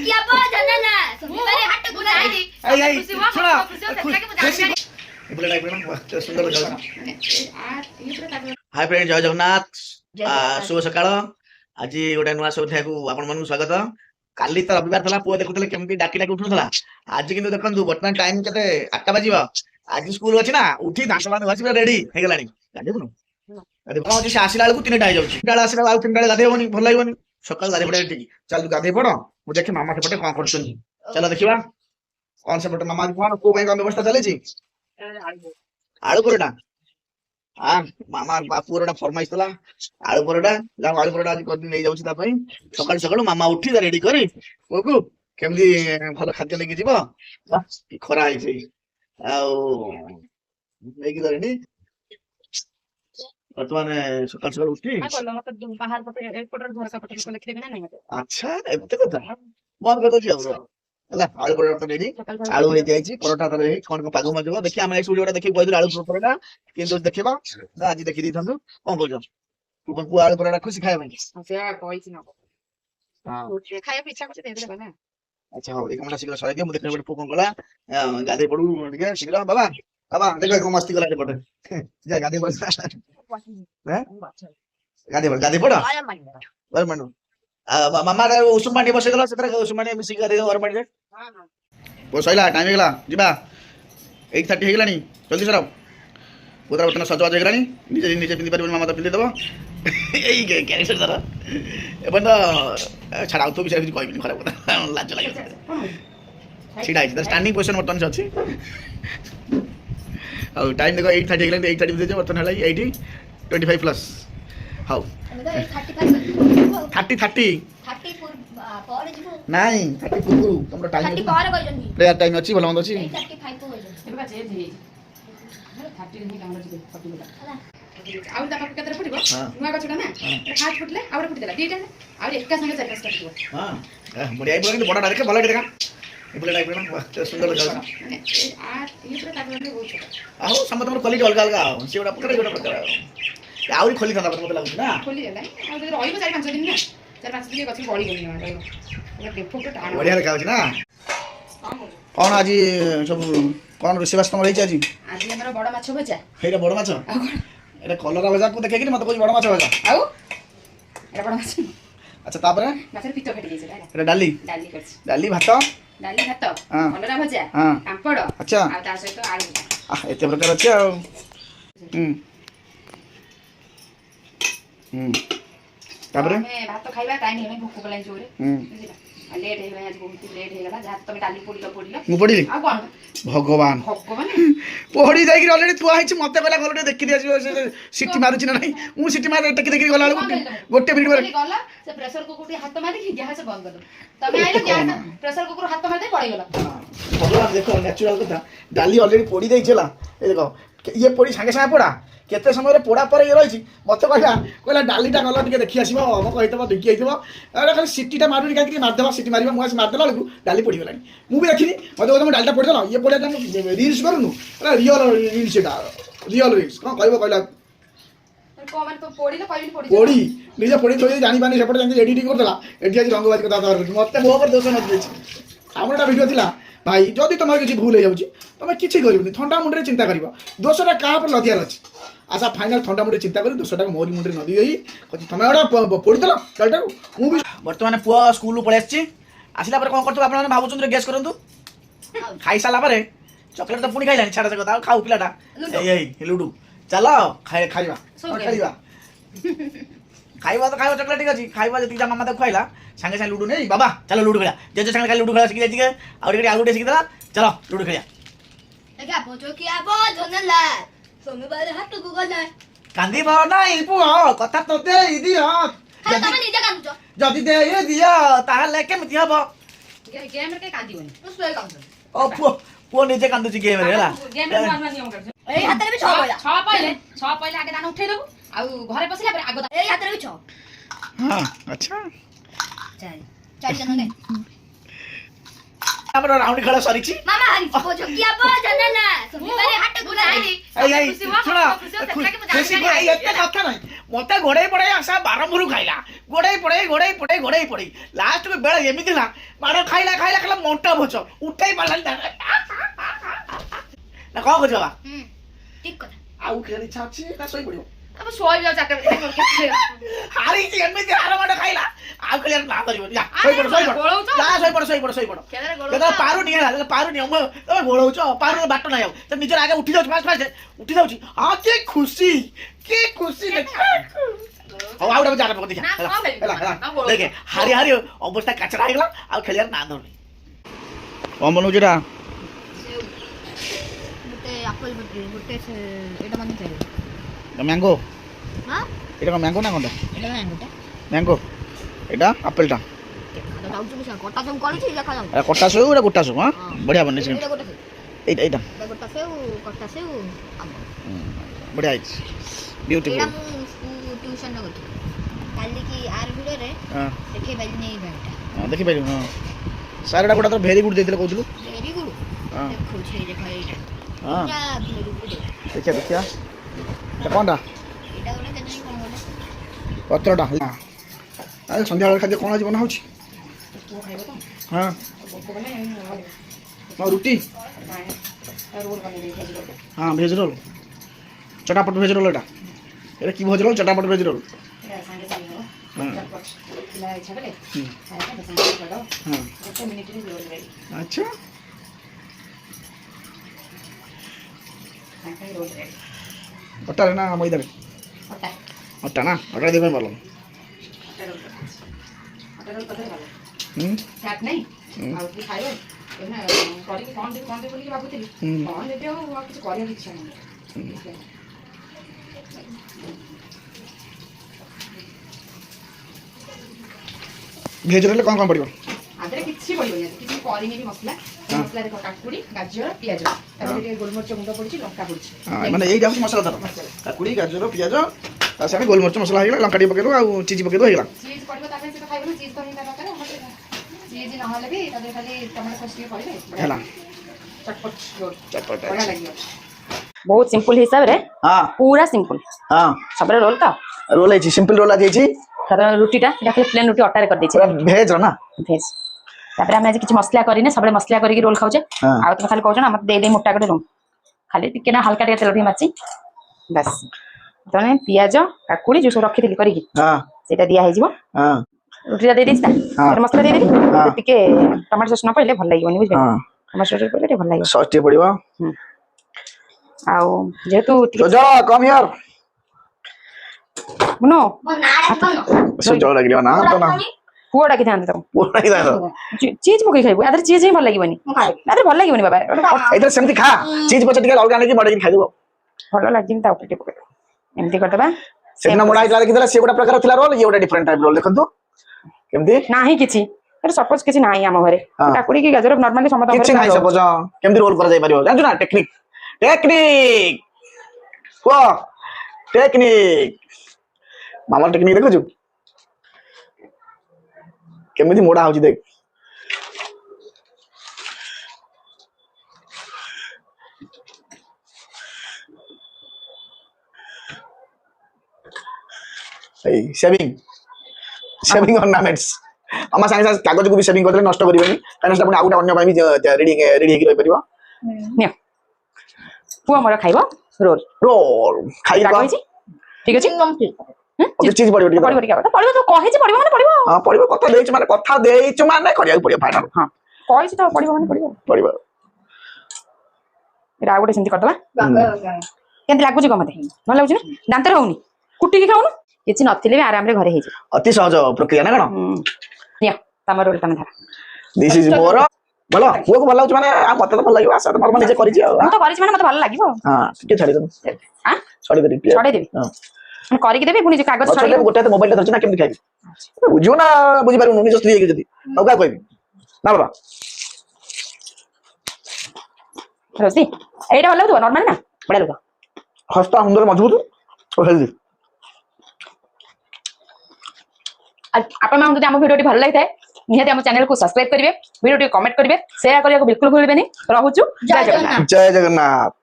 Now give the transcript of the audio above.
Hi friend जय जगन्नाथ शुभ सकाळ आज गोटे नुआ अध्याय को आपण मन स्वागत काली तो रविवार था पुआ देखुले केमती डाकी डाकी उठुला आज किंतु देखंतु वर्तमान टाइम केते 8टा बाजिबा आज स्कूल अछि ना उठी दांत मान वासी रेडी हे गलानी गाडी कोन अरे कोन जे आसीला बेलकु 3टा हो जाउची 3टा आसीला आ 3टा गाधे होनी भल लागोनी सकाळ गाधे पड़े ठीक चल गाधे पड़ मु देखे मामा सेपटे कोन करछन चलो देखिबा कोन सेपटे मामा कोन को भाई कोन व्यवस्था चले छी आळू परोटा हां मामा बापूरडा फरमाइश तला आळू परोटा जा आळू परोटा आज कोन नै जाउची ता पई सकाळ सकाळ मामा उठी रेडी करी कोकु केमदी भल खाद्य लेके जीव खरा है छै आउ लेके दरनी वर्तमान सकाळ सकाळ उठी बाहर पटे एक पटर घर का पटर को लिख देना नहीं मते अच्छा एते कथा मन करतो छी हमरा हला आळू परोटा रेडी आळू हे जाईची परोटा तर हे कोन को पागो मजो देखि हम एक स्टूडियोटा देखि कहदु आळू परोटा किंतु देखिबा आज देखि दी थंदु कोन बोलजो तू कोन को आळू परोटा खुशी खाय भाई से कोई छी न हां खाया पीछा कुछ दे दे बना अच्छा हो एक मिनट शीघ्र सरे के मु देखने बड फोन कला गादे पडू ठीक है शीघ्र बाबा बाबा देखो एक मस्ती कला पड़े जा गादे पड़ हैं गादे पड़ वर मनु मामा रे उषुम पानी बसे गला सेतरा उषुम पानी मिसी गादे वर पानी हां हां ओ सइला टाइम हेगला जिबा 8:30 हेगलानी जल्दी सराव पुत्रा बतन सजवाज हेगलानी नीचे नीचे पिंदी परबन मामा तो पिंदी दबो एई कैरेक्टर जरा एबन छाड़ा तो विषय कुछ कहबिनी खराब কথা लाज लागे छिडा है स्टैंडिंग पोजीशन बर्तन से अछि और टाइम देखो 8:30 हेगलानी 8:30 बजे बर्तन हलाई 80 25 प्लस हाउ 30 नहीं 30 पुरु तुमरो टाइम 30 पर कहजनी प्रेयर टाइम अछि भलो मंद अछि 35 को होजनी एबा जे जे 30 नहीं कामरा जे 40 मिला आउ दाका केतरे फुटिबो नुआ गछटा ना हाथ फुटले आउरे फुटि देला दीटा आउ एका संगे चार पांचटा फुटिबो हां बढ़िया बोले बड़ा देखे भलो देखा ए बोले टाइप ना सुंदर लगा आ ये पूरा ताकत बहुत छोटा आउ समत हमर क्वालिटी अलग अलग से बड़ा प्रकार गोटा प्रकार आउरी खोली था मते लागु ना खोली देला आ जे रहिबो 4-5 दिन ना 4-5 दिन गछ बड़ी गनी ना रहिबो बढ़िया देखा ना कौन आज सब कौन रोसेबास तुम रही आज हमर बड़ माछ भजा हेरा बड़ माछ एटा कलरा भजा को देखे कि मत कोइ बड़ माछ भजा आउ एटा बड़ माछ अच्छा तापर माछर पितो फेटि गेছে एटा डाली करछ डाली भात कलरा भजा पापड़ अच्छा आ ता सहित आलू आ एते प्रकार अछि आ तापर मैं भात खाइबा टाइम हेले भूख पलाइ जोरे बुझिला लेट हे आज बहुत लेट हे गला जा तमे डाली पोडिलो मु पडिली आ कोन भगवान पड़ी जाई ऑलरेडी तू आइछ मते कहला गलटे देखि दिया सिटी मारुछि ना नहीं मु सिटी मार टेकी देखि गला गोटे मिनिट पर गला से प्रेशर कुकर हाथ मारि गैस बंद कर तमे आइलो गैस प्रेशर कुकर हाथ मारि दे पड़े गला भगवान देखो नेचुरल कथा डाली ऑलरेडी पोडी जाई छला ए देखो ये पोडी संगे संगे पोडा केते समय पोड़ा पर ये रही मत कहला डालीटा गल टे देखी आसो हम कहीदेव ढिकी आइथो अरे खाली सिटीटा मारुनी कहीं मारदेव सिटी मार मुझे मारदेला बेलू डाली पड़गला मुझे देखनी मत तुम डालीटा पड़देल ये पड़ा रिल्स करूनु रियल रिल्स रियल रिल्स कौन कह कहला पड़ी निजे पड़ी थोड़ी जानी पानी सेपटे एडिटिंग करदेला एटी आज रंगबाजी कथा मत मो दोष मत आमर भिडियो था भाई जदि तुम किसी भूल हो जाऊँगी तुम किसी कर ठंडा मुंडे चिंता कर दोषटा क्या लदियार अच्छे आशा फाइनाल ठंडा मुंडे चिंता कर दोषटा मोरी मुंडे नदी तुम गोटे पड़देल डालटा मुझे बर्तमान पुआ स्कूल पलि आसला कौन कर भावुँ गेस करूँ खाई सारा चॉकलेट तो पुणी खाइलानी छाड़ा से कथा खाऊ पिलाटा लुडू चल खाइबा खाइबा तो खाइबा चॉकलेट ठीक अच्छी खाइबा जी मामा तक खाइला सांगे सांगे लुडू नहीं बाबा चलो लुडू खेला जे सांगे खाली लुडू खेला शिखी जाइए और आलू टे शिखीदेला चलो लुडू खेलिया कांदी नहीं पुओ कथा तो दे दियो जदि दे दियो ताहले केमिति हबो गेम रे कांदीबनी ओ पुओ निजे कांदुची गेम रे हला गेम रे मानवा नियम करछ ए हाथ रे भी 6 पहिले आगे दाना उठै देबो आ घरे पसिला पर आगो ए हाथ रे भी 6 हां अच्छा चल चल जनो ने ଆମର ରାଉଣ୍ଡ ଖେଳ ସରିଛି। ମାମା ଝୋକିଆ ଜାଣିଲା ଶନିବାରେ ହାଟ ଗୁଲାଇ ଶୁଣ ଖୁସି ଏତେ କଥା ନାହିଁ ମତେ ଗୋଡେଇ ପଡେଇ ଆଶା ବାରମ୍ବରୁ ଖାଇଲା ଗୋଡେଇ ପଡେଇ ଲାଷ୍ଟକୁ ବେଳ ଏମିତି ହେଲା ମାଡ ଖାଇଲା ମଣ୍ଟା ଭୋଜ ଉଠେଇ ପାରିଲାନି ନା କଣ କରୁଛ ବାବା? ଠିକ କଥା। ଆଉ ଖେଳ ଇଚ୍ଛା ଅଛି ନା ଶୋଇ ପଡିବ? ହାରିଛି ଏମିତି ହାର ମାଡ ଖାଇଲା ଆଉ ଖେଳିବାର ନା କରିବନି। ଶୋଇପଡ ପାରୁନି ହେଲା ପାରୁନି ତମେ ଗୋଳଉଛ ପାରୁ ବାଟ ନାହିଁ ଆଉ ନିଜର ଆଗେ ଉଠି ଯାଉଛି ଫାଷ୍ଟ ଉଠି ଯାଉଛି। ହଁ କି ଖୁସି ହଉ ଆଉ ଗୋଟେ ଜାଗା ପକେଇ ଦେଖେ ହାରି ଅବସ୍ଥା କାଚରା ହେଇଗଲା ଆଉ ଖେଳିବାର ନା ଧରୁନି। କଣ ବନଉଛି ଏଟା? ମ୍ୟାଙ୍ଗୋ এটা কো ম্যাঙ্গো না কোনটা? এটা ম্যাঙ্গোটা। ম্যাঙ্গো এটা আপেলটা কটা সেউ করেছি দেখা যাও। এটা কটা সেউ এটা গোটা সেউ হ্যাঁ বড়িয়া বনেছে এটা গোটা সেউ। এইটা এটা গোটা সেউ আম্ব। বড়িয়া আছে বিউটিফুল। এটা ମୁଁ ଟ୍ୟୁସନ ନ କରୁଛି କାଲି କି ଆର ଭିଡିଓରେ ଦେଖେଇ ପାଇଲି ନେଇ ବ୍ୟାଗଟା। ହଁ ଦେଖି ପାଇଲୁ ହଁ ସାର୍ ଏଟା ଗୋଟା ତ ଭେରି ଗୁଡ ଦେଇଥିଲେ କହୁଥିଲୁ। ଭେରି ଗୁଡ ହଁ ଦେଖଉଛି ଦେଖ ଏଇଟା ହଁ ପୁରା ଭେରି ଗୁଡ। ଦେଖିଆ এটা কোনটা? এটা ଗୋଟେ କେଜାଣି କଣ ଗୋଟେ ପତ୍ରଟା ଆରେ ସନ୍ଧ୍ୟାବେଳେ ଖାଦ୍ୟ କ'ଣ ଆଜି ବନା ହେଉଛି? ହଁ ରୁଟି ହଁ ଭେଜ ରୋଲ ଚଟାପଟ ଭେଜ ରୋଲ এটা কি ভেজ রোল? চটাপট ভেজ রোল। আচ্ছা অটারে না ময়দারে? অটা না অটা দিয়ে ভালো। ভেজ রোলে କ'ଣ କ'ଣ ପଡ଼ିବ? ଆଦେହରେ କିଛି ପଡ଼ିବନି କିଛି କରିନି ମସଲା ମସଲାରେ କାକୁଡ଼ି ଗାଜର ପିଆଜ ତାପରେ ଟିକେ ଗୋଲମରିଚ ଗୁଣ୍ଡ ପଡ଼ିଛି ଲଙ୍କା ପଡ଼ିଛି ମାନେ ଏଇଟା ହେଉଛି ମସଲା ଧର କାକୁଡ଼ି ଗାଜର ପିଆଜ ତା ସାଙ୍ଗେ ଗୋଲମରିଚ ମସଲା ହେଇଗଲା ଲଙ୍କା ଟିକେ ପକେଇଦେବ ଆଉ ଚିଜ ପକେଇଦେବ ହେଇଗଲା। ଚିଜ୍ ପଡ଼ିବ ତାପରେ ସେଟା ଖାଇବନି ଚିଜ୍ ତ ହେଇଥିବା ଦରକାର ଚିଜ୍ ନହେଲେ ବି ତାପରେ ଖାଲି ଟମାଟୋ ସସ୍ ଟିକେ ପଡ଼ିବେ ହେଲା ଚଟପଟ ରୋଲ୍ ଚଟପଟ ବଢ଼ିଆ ଲାଗିବ। ବହୁତ ସିମ୍ପଲ ହିସାବରେ ପୁରା ସିମ୍ପଲ ହଁ ସବୁବେଳେ ରୋଲ୍ ତ ରୋଲ୍ ହେଇଛି ସିମ୍ପଲ ରୋଲ୍ ଆଜି ହେଇଛି। ରୁଟିଟା ଏଟା ଖାଲି ପ୍ଲେନ୍ ରୁଟି ଅଟାରେ କରିଦେଇଛି ଭେଜ ନା ଭେଜ। ତାପରେ ଆମେ ଆଜି କିଛି ମସଲା କରିନେ ସବୁବେଳେ ମସଲା କରିକି ରୋଲ୍ ଖାଉଛେ ଆଉ ତମେ ଖାଲି କହୁଛ ନା ମତେ ଦେଇ ମୋଟା ଗୋଟେ ରୋଲ୍ ଖାଲି ଟିକେ ନା ହାଲକା ଟିକେ ତେଲ ଟିକେ ମାରିଛି ବାସ୍। ତମେ ପିଆଜ କାକୁଡ଼ି ଯୋଉ ସବୁ ରଖିଥିଲି କରିକି ସେଇଟା ଦିଆ ହେଇଯିବ ରୁଟିଟା ଦେଇଦେଇଛି ନା ମସଲା ଦେଇଦେବି ଟିକେ ଟମାଟୋ ସସ୍ ନ ପଡ଼ିଲେ ଭଲ ଲାଗିବନି ବୁଝିପାରିଲେ ଟମାଟୋ ସସ୍ ପଡ଼ିଲେ ଟିକେ ଭଲ ଲାଗିବ ସସ୍ ଟିକେ ପଡ଼ିବ ଆଉ ଯେହେତୁ କମ୍ ହିୟର नो ସୁଯୋଗ ଲାଗିବ ନା ତ ନା ପୁଅ ଡାକିଥାନ୍ତେ ତାକୁ ପୁଅ ଡାକିଥାନ୍ତେ ଚିଜ ପକେଇ ଖାଇବୁ ଆದ್ರೆ ଚିଜ ହିଁ ଭଲ ଲାଗିବନି ଆದ್ರೆ ଭଲ ଲାଗିବନି ବାବା ଏଇଟା ସେମିତି ଖା ଚିଜ ପଛେ ଟିକେ ଅଲଗା ଆଣିକି ମଡେଇକି ଖାଇଦେବ ଭଲ ଲାଗିନି ତା ଉପରେ ଟିକେ ପକେଇ ଏମିତି କରିଦବା ସେଦିନ ମୋଡା ହେଇଥିଲା ଦେଖିଥିଲା ସେ ଗୋଟେ ପ୍ରକାର ଥିଲା ରୋଲ ଇଏ ଗୋଟେ ଡିଫରେଣ୍ଟ ଟାଇପ ରୋଲ ଦେଖନ୍ତୁ କେମିତି ନାହିଁ କିଛି ସପୋଜ କିଛି ନାହିଁ ଆମ ଘରେ କାକୁଡ଼ି କି ଗାଜର ନର୍ମାଲି ସମସ୍ତଙ୍କ କିଛି ନାହିଁ ସପୋଜ କେମିତି ରୋଲ କରାଯାଇ ପାରିବ ଜାଣିଛୁ ନା ଟେକ୍ନିକ କୁହ ଟେକ୍ନିକ ମାମାର ଟେକ୍ନିକ ଦେଖୁଛୁ କେମିତି ମୋଡା ହଉଛି ଦେଖ सेविंग ऑर्नामेंट्स मामा साइंस कागज को भी सेविंग करले नष्ट करिवनी काहे से आपण आउटा अन्य पाई रेडी हेकि रहि परिबो ने पुआ मोर खाइबो रोल खाइ ठीक अछि चीज पड़िबो ठीक पड़िबो तो कहि छी पड़िबो माने पड़िबो हां पड़िबो कथा देइछु माने करिया पड़ियो फाइनल हां कहि छी तो पड़िबो माने पड़िबो एरा गोटे सेंती करदबा केंति लागु छी क मते भल लागु छी ना दांत रहउनी कुटी की खाउनु किछि नथिले भी आराम रे घरे हेजो अति सहज प्रक्रिया ना कोन निया तमर रोल तमे धरा दिस इज मोर बोलो पुओ को भल लागु माने आ मते तो भल लागु आसा नॉर्मल निजे करि छी हम तो करि छी माने मते भल लागिवो हां के छाडी दम हां छाडी देबी हां हम करि के देबी पुनी जे कागज छाडी गोटे तो मोबाइल धरछ ना केमति खाइबी बुझियो ना बुझि पारु निज स्त्री के जदी अब का कहबी ना बाबा रोसी एटा भल लागु नॉर्मल ना बडा लागु हस्ता सुंदर मजबूत और हेल्दी आपण मान जदि हम वीडियो भल लागिଥାଏ निहाती आम चैनल को सब्सक्राइब करेंगे वीडियो कमेंट करेंगे शेयर करने को बिल्कुल भूलबेनी। रहुचु जय जगन्नाथ। जय जगन्नाथ।